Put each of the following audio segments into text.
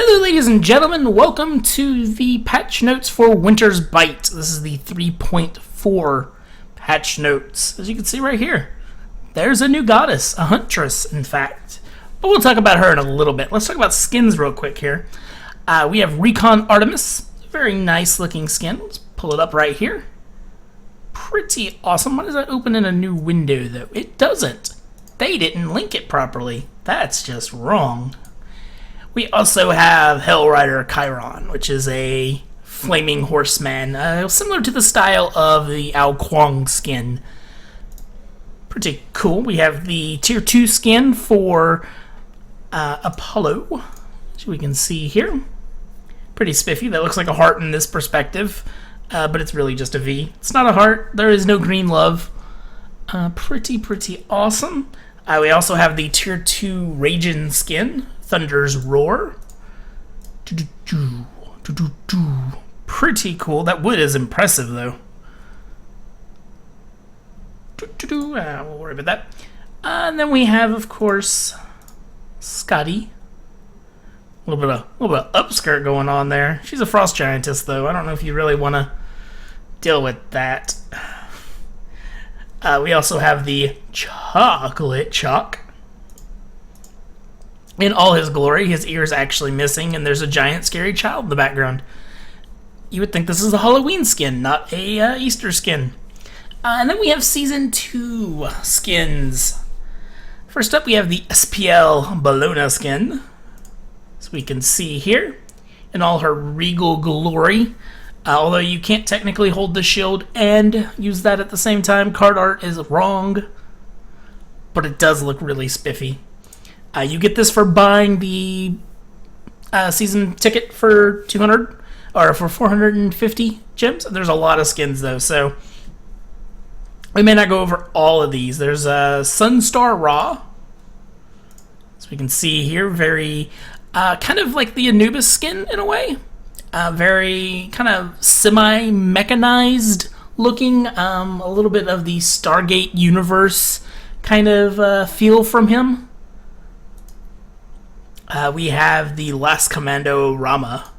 Hello ladies and gentlemen, welcome to the patch notes for Winter's Bite. This is the 3.4 patch notes. As you can see right here, there's a new goddess, a huntress in fact. But we'll talk about her in a little bit. Let's talk about skins real quick here. We have Recon Artemis, very nice looking skin. Let's pull it up right here. Pretty awesome. Why does that open in a new window though? It doesn't. They didn't link it properly. That's just wrong. We also have Hellrider Chiron, which is a flaming horseman, similar to the style of the Ao Kuang skin. Pretty cool. We have the tier 2 skin for Apollo, which we can see here. Pretty spiffy. That looks like a heart in this perspective, but it's really just a V. It's not a heart. There is no green love. Pretty awesome. We also have the tier 2 Raging skin, Thunder's Roar. Pretty cool. That wood is impressive, though. We'll worry about that. And then we have, of course, Skadi. A little bit of upskirt going on there. She's a frost giantess, though. I don't know if you really want to deal with that. We also have the Chocolate Chalk. In all his glory, his ear is actually missing, and there's a giant scary child in the background. You would think this is a Halloween skin, not a Easter skin. And then we have Season 2 skins. First up, we have the SPL Bologna skin. So we can see here, in all her regal glory. Although you can't technically hold the shield and use that at the same time. Card art is wrong, but it does look really spiffy. You get this for buying the season ticket for 200 or for 450 gems. There's a lot of skins though, so we may not go over all of these. There's Sunstar Ra, so we can see here, very kind of like the Anubis skin in a way. Very kind of semi-mechanized looking, a little bit of the Stargate universe kind of feel from him. We have the Last Commando Rama,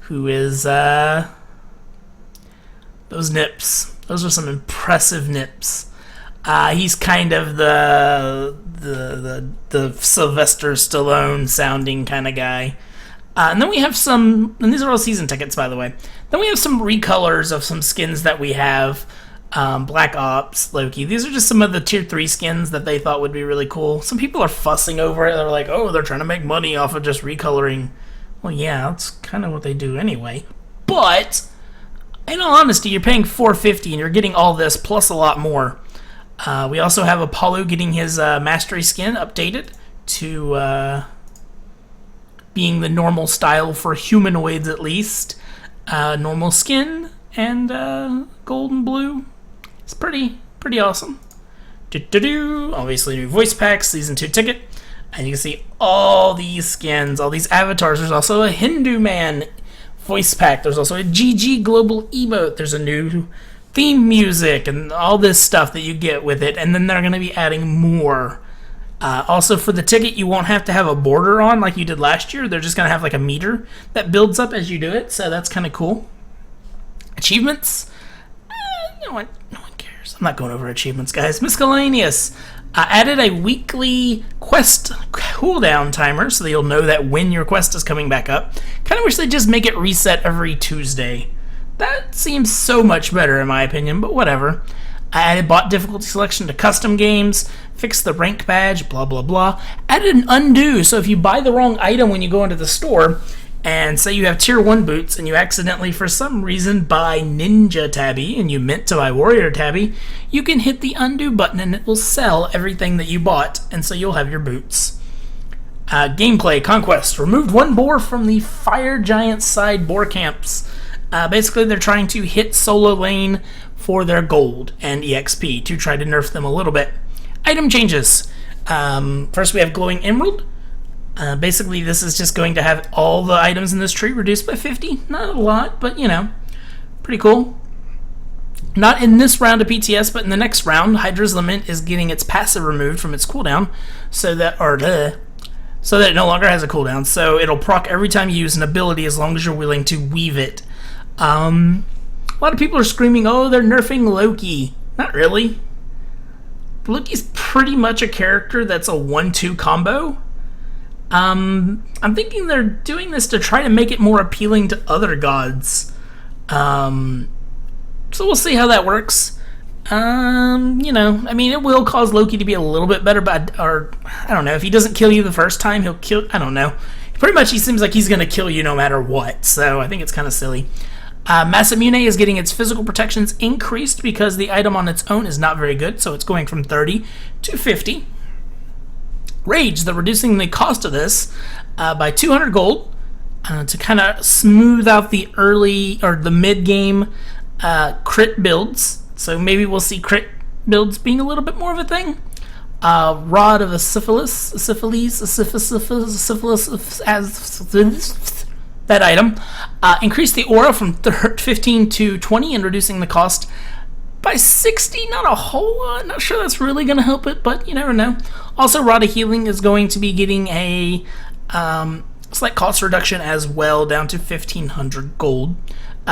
who is those nips. Those are some impressive nips. He's kind of the Sylvester Stallone sounding kind of guy. And then we have some, and these are all season tickets, by the way. Then we have some recolors of some skins that we have. Black Ops, Loki. These are just some of the tier 3 skins that they thought would be really cool. Some people are fussing over it. They're like, oh, they're trying to make money off of just recoloring. Well, yeah, that's kind of what they do anyway. But, in all honesty, you're paying $450 and you're getting all this plus a lot more. We also have Apollo getting his Mastery skin updated to being the normal style for humanoids at least. Normal skin and gold and blue. It's pretty awesome. Obviously new voice packs, season 2 ticket. And you can see all these skins, all these avatars. There's also a Hindu man voice pack. There's also a GG global emote. There's a new theme music and all this stuff that you get with it. And then they're going to be adding more. Also for the ticket, you won't have to have a border on like you did last year. They're just going to have like a meter that builds up as you do it. So that's kind of cool. Achievements? No one cares. I'm not going over achievements, guys. Miscellaneous. Added a weekly quest cooldown timer so that you'll know that when your quest is coming back up. Kind of wish they'd just make it reset every Tuesday. That seems so much better in my opinion, but whatever. I added bot difficulty selection to custom games, fixed the rank badge, blah blah blah. Added an undo, so if you buy the wrong item when you go into the store, and say you have tier 1 boots and you accidentally for some reason buy Ninja Tabby and you meant to buy Warrior Tabby, you can hit the undo button and it will sell everything that you bought, and so you'll have your boots. Gameplay Conquest. Removed 1 boar from the Fire Giant side boar camps. Basically they're trying to hit solo lane for their gold and EXP to try to nerf them a little bit. Item changes. First we have Glowing Emerald. Basically, this is just going to have all the items in this tree reduced by 50. Not a lot, but, you know, pretty cool. Not in this round of PTS, but in the next round, Hydra's Lament is getting its passive removed from its cooldown, so that, so that it no longer has a cooldown. So it'll proc every time you use an ability as long as you're willing to weave it. A lot of people are screaming, oh, they're nerfing Loki. Not really. Loki's pretty much a character that's a 1-2 combo. I'm thinking they're doing this to try to make it more appealing to other gods. So we'll see how that works. You know, I mean, it will cause Loki to be a little bit better, but, or, I don't know, if he doesn't kill you the first time, he'll kill, I don't know. Pretty much he seems like he's going to kill you no matter what, so I think it's kind of silly. Masamune is getting its physical protections increased because the item on its own is not very good, so it's going from 30 to 50. Rage, they're reducing the cost of this by 200 gold to kind of smooth out the early or the mid-game crit builds. So maybe we'll see crit builds being a little bit more of a thing. Rod of Syphilis, that item. Increase the aura from 15 to 20 and reducing the cost by 60. Not a whole lot. Not sure that's really going to help it, but you never know. Also, Rod of Healing is going to be getting a slight cost reduction as well, down to 1,500 gold.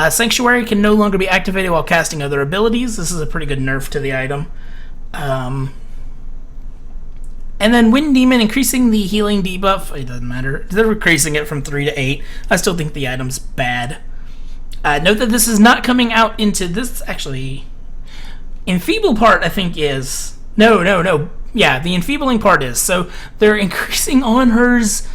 Sanctuary can no longer be activated while casting other abilities. This is a pretty good nerf to the item. And then Wind Demon, increasing the healing debuff. It doesn't matter. They're increasing it from 3 to 8. I still think the item's bad. Note that this is not coming out into this, actually. Enfeeble part, I think, is. No. Yeah, the enfeebling part is. So they're increasing on her's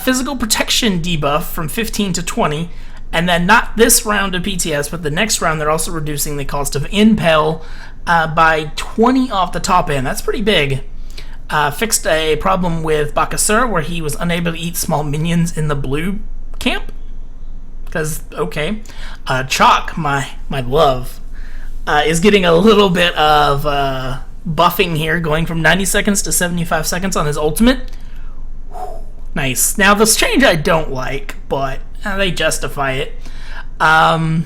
physical protection debuff from 15 to 20. And then not this round of PTS, but the next round, they're also reducing the cost of Impel by 20 off the top end. That's pretty big. Fixed a problem with Bakasura where he was unable to eat small minions in the blue camp. Because, okay. Chalk, my love, is getting a little bit of buffing here, going from 90 seconds to 75 seconds on his ultimate. Nice. Now, this change I don't like, but they justify it. I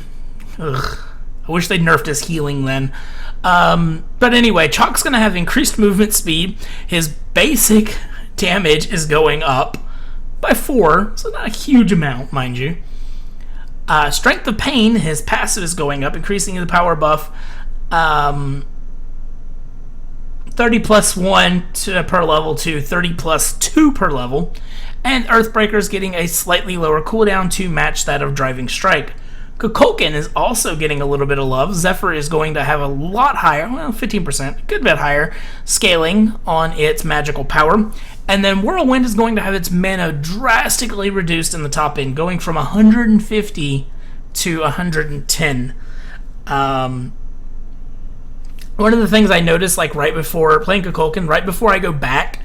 wish they'd nerfed his healing then. But anyway, Chalk's going to have increased movement speed. His basic damage is going up by 4, so not a huge amount, mind you. Strength of Pain, his passive is going up, increasing the power buff 30 plus 1 per level to 30 plus 2 per level. And Earthbreaker's getting a slightly lower cooldown to match that of Driving Strike. Kukulkan is also getting a little bit of love. Zephyr is going to have a lot higher, well, 15%, a good bit higher, scaling on its magical power. And then Whirlwind is going to have its mana drastically reduced in the top end, going from 150 to 110. One of the things I noticed, like right before playing Kukulkan, right before I go back,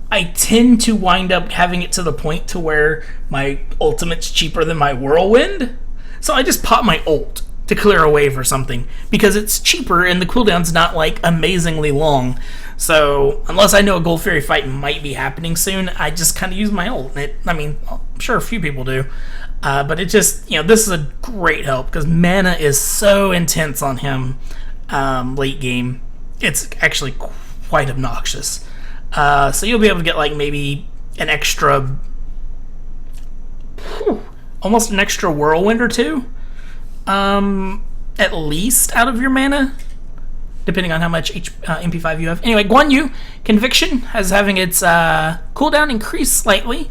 I tend to wind up having it to the point to where my ultimate's cheaper than my Whirlwind. So I just pop my ult to clear a wave or something because it's cheaper and the cooldown's not like amazingly long. So unless I know a Gold Fairy fight might be happening soon, I just kind of use my ult. I'm sure a few people do. But it just, this is a great help because mana is so intense on him late game. It's actually quite obnoxious. So you'll be able to get like maybe an extra, almost an extra Whirlwind or two, at least out of your mana, depending on how much MP5 you have. Anyway, Guan Yu, Conviction, has having its cooldown increase slightly.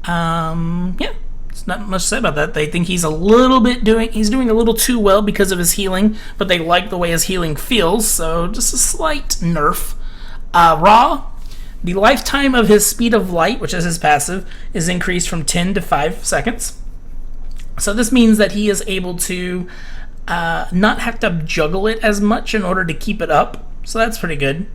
Yeah, it's not much to say about that. They think he's doing a little too well because of his healing, but they like the way his healing feels, so just a slight nerf. Ra, the lifetime of his Speed of Light, which is his passive, is increased from 10 to 5 seconds. So this means that he is able to not have to juggle it as much in order to keep it up. So that's pretty good.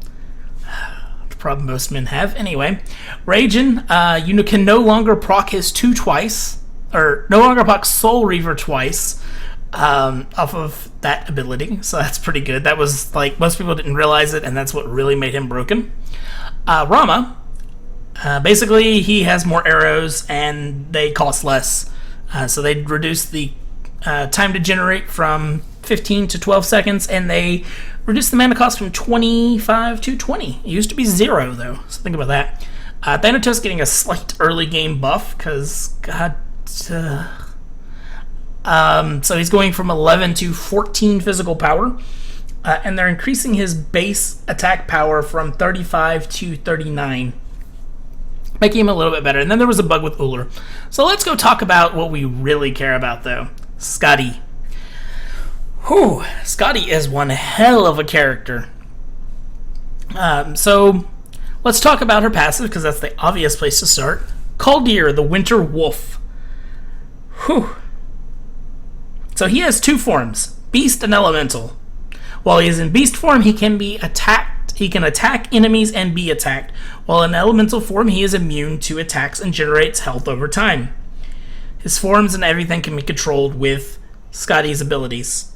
The problem most men have. Anyway, Raijin, you can no longer proc his 2 twice, or no longer proc Soul Reaver twice off of that ability. So that's pretty good. That was like, most people didn't realize it, and that's what really made him broken. Rama, basically he has more arrows and they cost less. So they reduced the time to generate from 15 to 12 seconds, and they reduced the mana cost from 25 to 20. It used to be 0, though, so think about that. Thanatos getting a slight early game buff because God. So he's going from 11 to 14 physical power, and they're increasing his base attack power from 35 to 39, making him a little bit better. And then there was a bug with Uller. So let's go talk about what we really care about, though. Skadi. Whew, Skadi is one hell of a character. So let's talk about her passive, because that's the obvious place to start. Kaldir, the Winter Wolf. Whew. So he has two forms, Beast and Elemental. While he is in Beast form, he can be attacked. He can attack enemies and be attacked. While in Elemental form, he is immune to attacks and generates health over time. His forms and everything can be controlled with Skadi's abilities.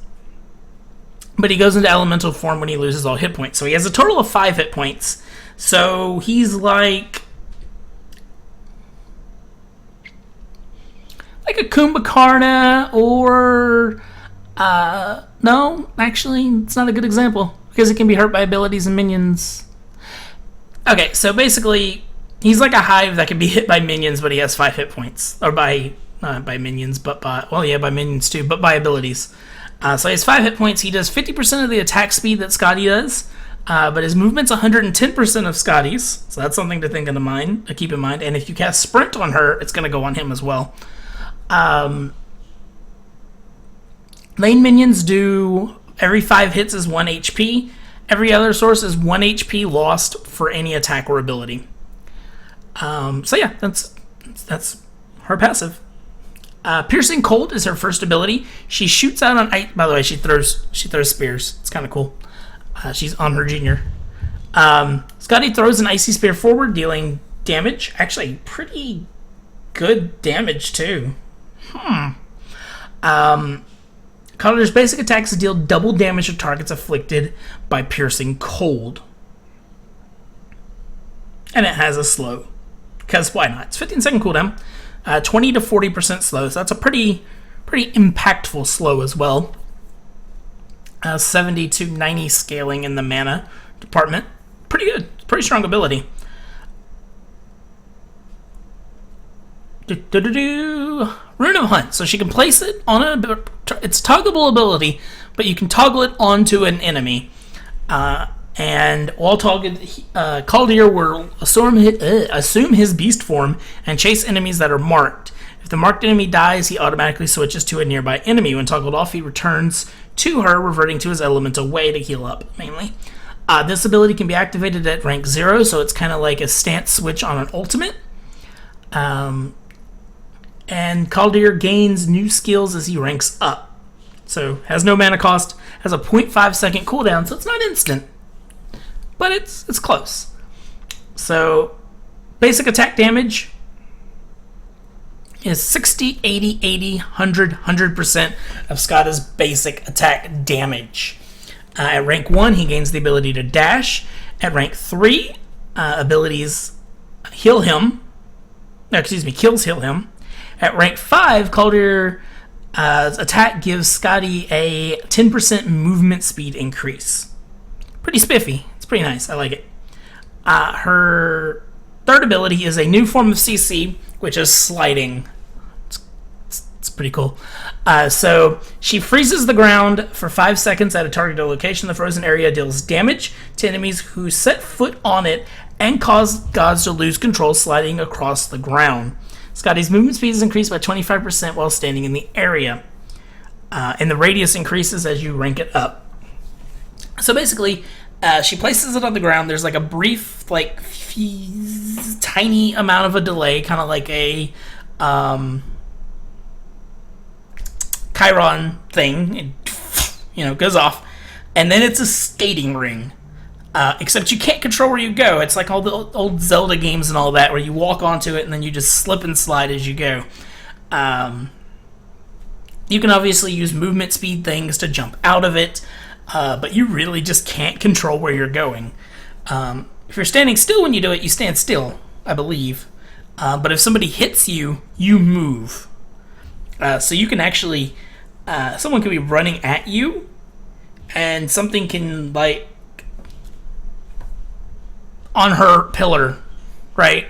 But he goes into Elemental form when he loses all hit points. So he has a total of 5 hit points. So he's like a Kumbhakarna, or no, actually it's not a good example because it can be hurt by abilities and minions. Okay, so basically he's like a hive that can be hit by minions, but he has 5 hit points, or by not by minions, but by by minions too, but by abilities. So he has 5 hit points. He does 50% of the attack speed that Skadi does, but his movement's 110% of Skadi's, so that's something to keep in mind. And if you cast Sprint on her, it's going to go on him as well. Lane minions do every 5 hits is 1 HP. Every other source is 1 HP lost for any attack or ability. So yeah, that's her passive. Piercing Cold is her first ability. She shoots out on ice. By the way, she throws spears. It's kind of cool. She's on her junior. Skadi throws an icy spear forward, dealing damage. Actually, pretty good damage too. Kaldir's basic attacks deal double damage to targets afflicted by Piercing Cold. And it has a slow. Because why not? It's 15-second cooldown. 20 to 40% slow. So that's a pretty impactful slow as well. 70 to 90 scaling in the mana department. Pretty good. Pretty strong ability. Rune of Hunt. So she can place it on it's toggleable ability, but you can toggle it onto an enemy. And while Kaldir will assume his beast form and chase enemies that are marked. If the marked enemy dies, he automatically switches to a nearby enemy. When toggled off, he returns to her, reverting to his elemental way to heal up, mainly. This ability can be activated at rank 0, so it's kind of like a stance switch on an ultimate. And Kaldir gains new skills as he ranks up. So, has no mana cost, has a 0.5 second cooldown, so it's not instant. But it's close. So, basic attack damage is 60, 80, 80, 100, 100% of Skadi's basic attack damage. At rank 1, he gains the ability to dash. At rank 3, abilities kills him. At rank 5, Kaldir's attack gives Skadi a 10% movement speed increase. Pretty spiffy. It's pretty nice. I like it. Her third ability is a new form of CC, which is sliding. It's pretty cool. So she freezes the ground for 5 seconds at a targeted location. The frozen area deals damage to enemies who set foot on it and cause gods to lose control sliding across the ground. Skadi's movement speed is increased by 25% while standing in the area. And the radius increases as you rank it up. So basically, she places it on the ground. There's like a brief, tiny amount of a delay, kind of like a Chiron thing. It goes off. And then it's a skating ring. Except you can't control where you go. It's like all the old Zelda games and all that, where you walk onto it and then you just slip and slide as you go. You can obviously use movement speed things to jump out of it, but you really just can't control where you're going. If you're standing still when you do it, you stand still, I believe. But if somebody hits you, you move. So you can actually... someone could be running at you, and something can, on her pillar, right?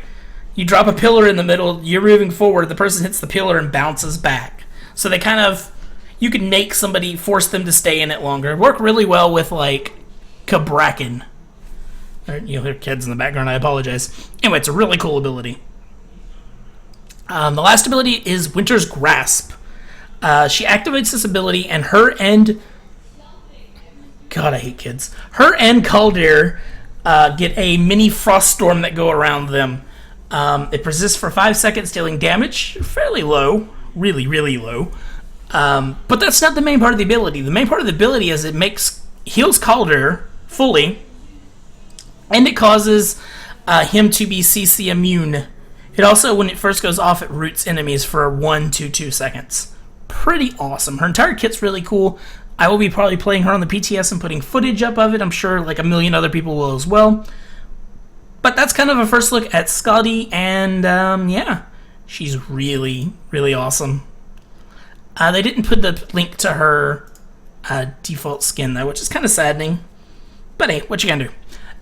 You drop a pillar in the middle, you're moving forward, the person hits the pillar and bounces back. So they kind of, you can make somebody, force them to stay in it longer. Work really well with, like, Cabrakan. You'll hear kids in the background, I apologize. Anyway, it's a really cool ability. The last ability is Winter's Grasp. She activates this ability, and her and... God, I hate kids. Her and Kaldir get a mini frost storm that go around them. It persists for 5 seconds, dealing damage fairly low. Really, really low. But that's not the main part of the ability. The main part of the ability is it heals Kaldir fully, and it causes him to be CC immune. It also, when it first goes off, it roots enemies for 1 to 2 seconds. Pretty awesome. Her entire kit's really cool. I will be probably playing her on the PTS and putting footage up of it. I'm sure like a million other people will as well. But that's kind of a first look at Skadi, and yeah, she's really, really awesome. They didn't put the link to her default skin, though, which is kind of saddening. But hey, what you gonna do?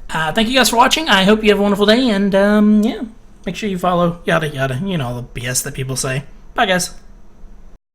Thank you guys for watching. I hope you have a wonderful day, and yeah, make sure you follow, yada yada, you know, all the BS that people say. Bye, guys.